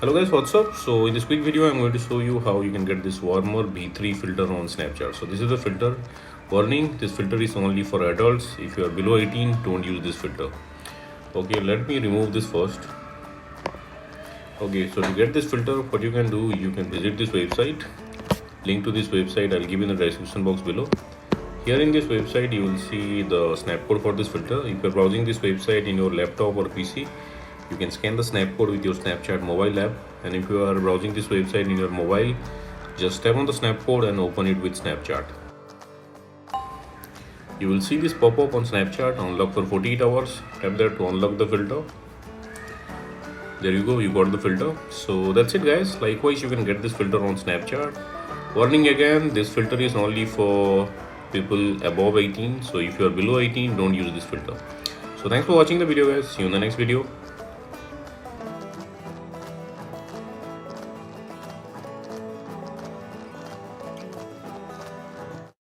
Hello guys, what's up? So in this quick video I'm going to show you how you can get this warmer B3 filter on Snapchat. So this is the filter. Warning, this filter is only for adults. If you are below 18, don't use this filter. Okay, let me remove this first. Okay, so to get this filter, what you can do, you can visit this website. Link to this website I'll give in the description box below. Here in this website you will see the snap code for this filter. If you are browsing this website in your laptop or PC, you can scan the snap code with your Snapchat mobile app, and if you are browsing this website in your mobile, just tap on the snap code and open it with Snapchat. You will see this pop-up on Snapchat, unlock for 48 hours. Tap there to unlock the filter. There you go, you got the filter. So that's it guys. Likewise, you can get this filter on Snapchat. Warning again, this filter is only for people above 18. So if you are below 18, don't use this filter. So thanks for watching the video guys. See you in the next video.